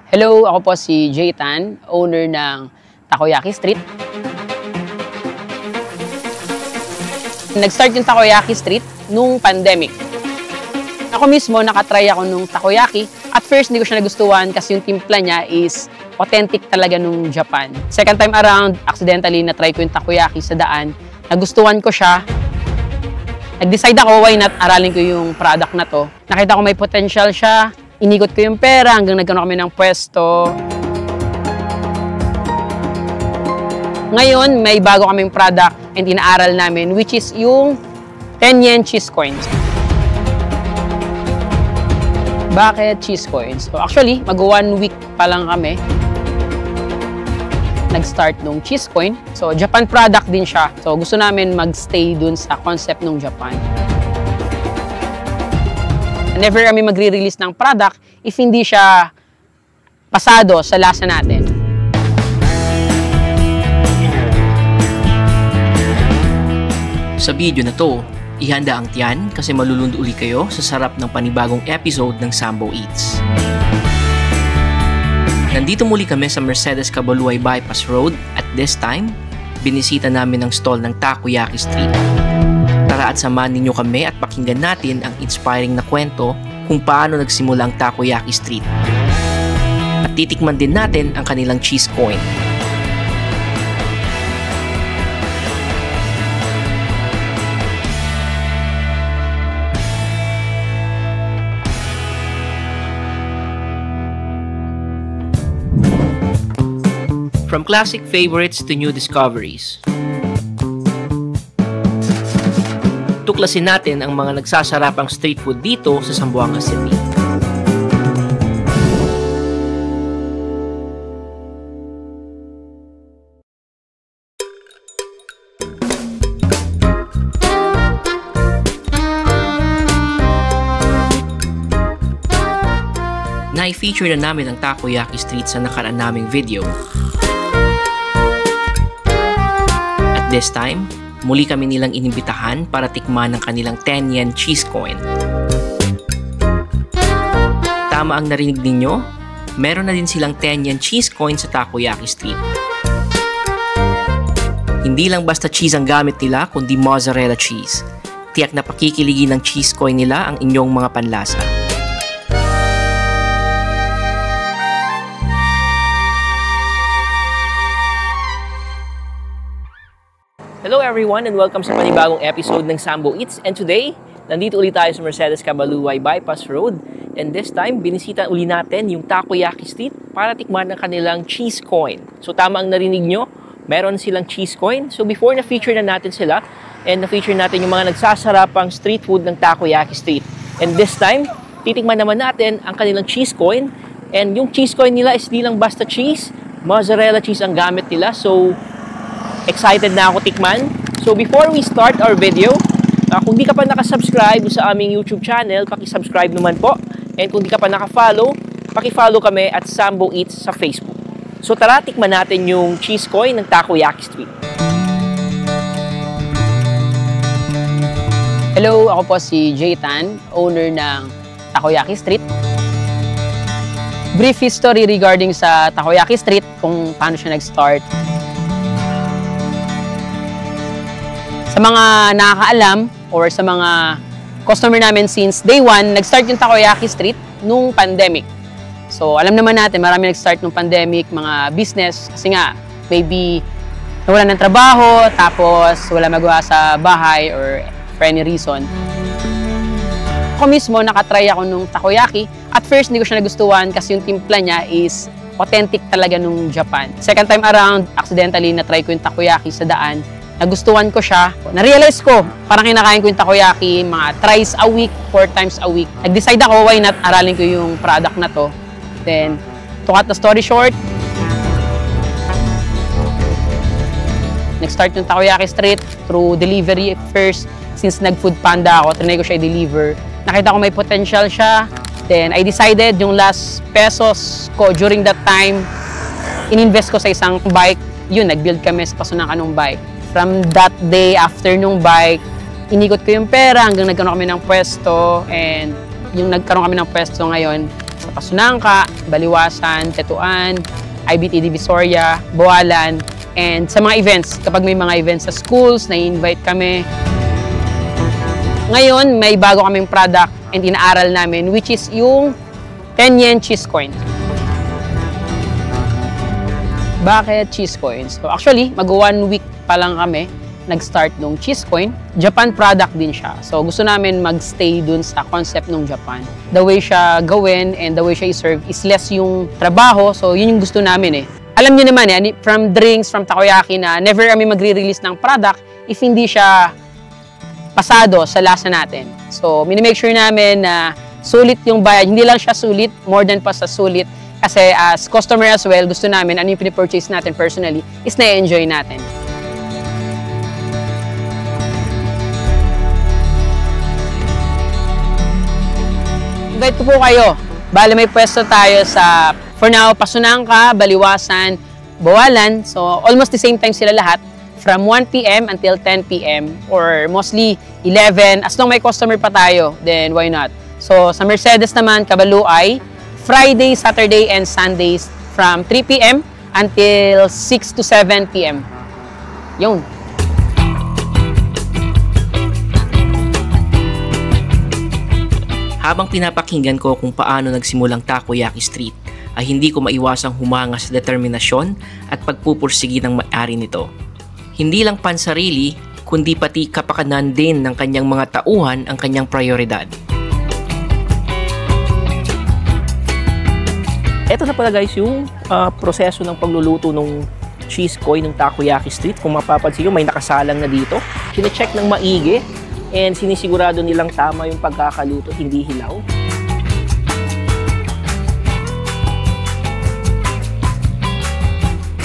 Hello, ako po si Jay Tan, owner ng Takoyaki Street. Nag-start yung Takoyaki Street nung pandemic. Ako mismo, nakatry ako nung takoyaki. At first, hindi ko siya nagustuhan kasi yung timpla niya is authentic talaga nung Japan. Second time around, accidentally na-try ko yung takoyaki sa daan. Nagustuhan ko siya. Nag-decide ako, why not aralin ko yung product na to. Nakita ko may potential siya. Inikot ko yung pera hanggang nagkaroon kami ng pwesto. Ngayon, may bago kaming product and inaaral namin, which is yung 10 yen cheese coins. Bakit cheese coins? So actually, mag-1 week pa lang kami nag-start nung cheese coin. So Japan product din siya. So gusto namin mag-stay dun sa concept nung Japan. Never kami magre-release ng product if hindi siya pasado sa lasa natin. Sa video na to, ihanda ang tiyan kasi malulundo uli kayo sa sarap ng panibagong episode ng Sambo Eats. Nandito muli kami sa Mercedes Cabaluay Bypass Road at this time, binisita namin ang stall ng Takoyaki Street. Tara at samahan ninyo kami at pakinggan natin ang inspiring na kwento kung paano nagsimula ang Takoyaki Street. At titikman din natin ang kanilang cheese coin. From classic favorites to new discoveries. Tuklasin natin ang mga nagsasarapang street food dito sa Zamboanga City. Na-feature na namin ang Takoyaki Street sa nakaraan naming video. At this time, muli kami nilang inimbitahan para tikman ang kanilang 10 yen cheese coin. Tama ang narinig ninyo, meron na din silang 10 yen cheese coin sa Takoyaki Street. Hindi lang basta cheese ang gamit nila, kundi mozzarella cheese. Tiyak na pakikiligi ng cheese coin nila ang inyong mga panlasa. Hello everyone and welcome sa panibagong episode ng Sambo Eats. And today, nandito ulit tayo sa Mercedes Cabaluay Bypass Road. And this time, binisita uli natin yung Takoyaki Street para tikman ang kanilang cheese coin. So tama ang narinig nyo, meron silang cheese coin. So before na-feature na natin sila, and na-feature natin yung mga nagsasarapang street food ng Takoyaki Street. And this time, titikman naman natin ang kanilang cheese coin. And yung cheese coin nila is di lang basta cheese, mozzarella cheese ang gamit nila. So excited na ako tikman. So before we start our video, kung di ka pa nakasubscribe sa aming YouTube channel, paki-subscribe naman po. And kung di ka pa naka-follow, paki-follow kami at Sambo Eats sa Facebook. So tara, tikman natin yung cheese coin ng Takoyaki Street. Hello, ako po si Jay Tan, owner ng Takoyaki Street. Brief history regarding sa Takoyaki Street, kung paano siya nag-start. Sa mga nakakaalam or sa mga customer namin since day one, nag-start yung Takoyaki Street nung pandemic. So alam naman natin, marami nag-start nung pandemic, mga business, kasi nga maybe nawalan ng trabaho, tapos wala magawa sa bahay or for any reason. Ako mismo, nakatry ako nung takoyaki. At first, hindi ko siya nagustuhan kasi yung timpla niya is authentic talaga nung Japan. Second time around, accidentally na-try ko yung takoyaki sa daan. Nagustuhan ko siya. Na-realize ko, parang kinakain ko yung takoyaki mga thrice a week, 4 times a week. Nag-decide ako, why not aralin ko yung product na to. Then, to cut the story short, nag-start yung Takoyaki Street through delivery first. Since nag-food panda ako, trinay ko siya i-deliver. Nakita ko may potential siya. Then, I decided yung last pesos ko during that time, in-invest ko sa isang bike. Yun, nag-build kami sa pasunakan ng bike. From that day, after nung bike, inikot ko yung pera hanggang nagkaroon kami ng pwesto. And yung nagkaroon kami ng pwesto ngayon, Pasunangka, Baliwasan, Tetuan, IBT Divisoria, Bualan, and sa mga events. Kapag may mga events sa schools, na-invite kami. Ngayon, may bago kaming product and inaaral namin, which is yung 10 yen cheese coin. Bakit cheese coins? So actually, mag 1 week pa lang kami nag-start nung cheese coin. Japan product din siya. So gusto namin mag-stay dun sa concept ng Japan. The way siya gawin and the way siya i-serve is less yung trabaho. So yun yung gusto namin eh. Alam niyo naman eh, from drinks, from takoyaki na never kami magre-release ng product if hindi siya pasado sa lasa natin. So minimake sure namin na sulit yung bayad. Hindi lang siya sulit, more than pa sa sulit. Kasi as customer as well, gusto namin ano yung pinipurchase natin personally is na-enjoy natin. Invite ko po kayo. Bale may pwesto tayo sa, for now, Pasunangka, Baliwasan, Bualan. So almost the same time sila lahat. From 1 p.m. until 10 p.m. or mostly 11. As long may customer pa tayo, then why not? So sa Mercedes naman, Cabaluay, Friday, Saturday, and Sundays from 3 p.m. until 6 to 7 p.m. Yun. Habang pinapakinggan ko kung paano nagsimulang Takoyaki Street, ay hindi ko maiwasang humanga sa determinasyon at pagpupursigi ng may-ari nito. Hindi lang pansarili, kundi pati kapakanan din ng kanyang mga tauhan ang kanyang prioridad. Ito na pala guys yung proseso ng pagluluto ng cheese coin ng Takoyaki Street. Kung mapapansin nyo, may nakasalang na dito. Sine-check ng maigi and sinisigurado nilang tama yung pagkakaluto, hindi hilaw.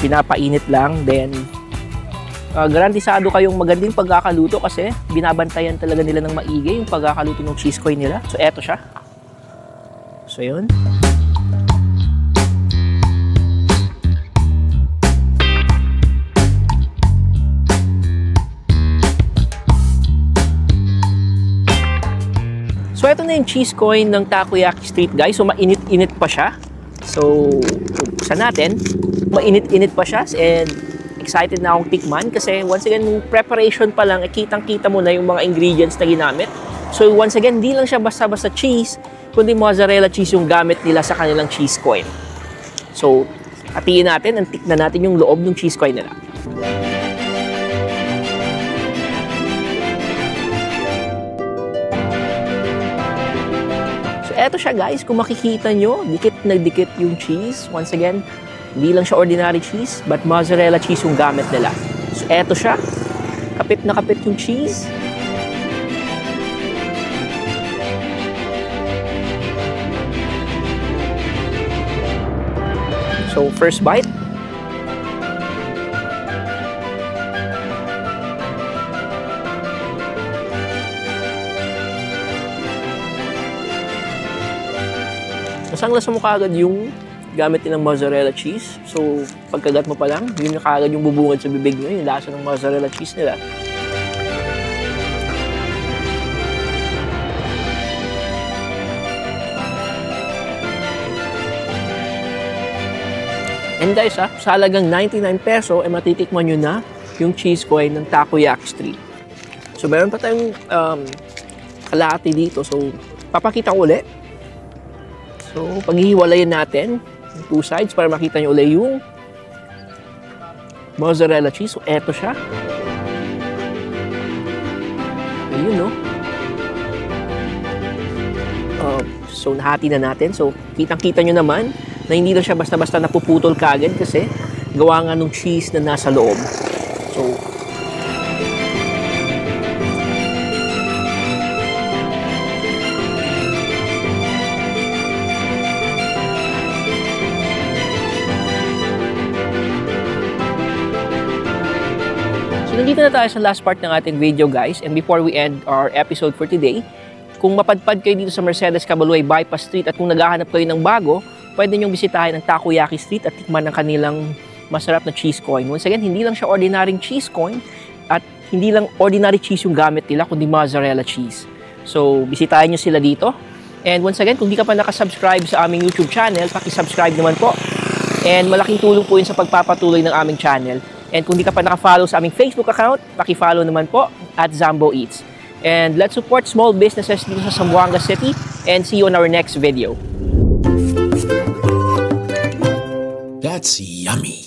Pinapainit lang, then garantisado kayong magandang pagkakaluto kasi binabantayan talaga nila ng maigi yung pagkakaluto ng cheese coin nila. So eto siya. So yun. So, ito na yung cheese coin ng Takoyaki Street, guys. So, mainit-init pa siya. So, buksan natin. Mainit-init pa siya. And excited na akong tikman kasi once again, yung preparation pa lang, kitang-kita mo na yung mga ingredients na ginamit. So, once again, hindi lang siya basta-basta cheese, kundi mozzarella cheese yung gamit nila sa kanilang cheese coin. So, hatiin natin, tikman natin yung loob ng cheese coin nila. Eto siya guys, kung makikita nyo, dikit na dikit yung cheese. Once again, hindi lang siya ordinary cheese, but mozzarella cheese yung gamit nila. So eto siya, kapit na kapit yung cheese. So first bite. Masang-lasa mo kaagad yung gamit nilang mozzarella cheese. So, pagkagat mo pa lang, yun yung kaagad yung bubungad sa bibig nyo, yung lasa ng mozzarella cheese nila. And guys, sa halagang 99 peso, matitikman nyo na yung cheese coin ng Takoyaki Street. So, meron pa tayong kalahati dito. So, papakita ko ulit. So, paghihiwalayin natin yung two sides para makita nyo ulit yung mozzarella cheese. So, eto siya. Ayun, no? So, nahati na natin. So, kitang-kita nyo naman na hindi na siya basta-basta napuputol kaagad kasi gawa nga ng cheese na nasa loob. So, nandito na tayo sa last part ng ating video guys, and before we end our episode for today, kung mapadpad kayo dito sa Mercedes Cabaluay Bypass Street at kung naghahanap kayo ng bago, pwede nyong bisitahin ang Takoyaki Street at tikman ang kanilang masarap na cheese coin. Once again, hindi lang siya ordinary cheese coin at hindi lang ordinary cheese yung gamit nila, kundi mozzarella cheese. So, bisitahin nyo sila dito And once again, kung di ka pa nakasubscribe sa aming YouTube channel, paki-subscribe naman po. And malaking tulong po yun sa pagpapatuloy ng aming channel. And kung di ka pa nakafollow sa aming Facebook account, paki-follow naman po at Zambo Eats. And let's support small businesses dito sa Zamboanga City, and see you on our next video. That's yummy.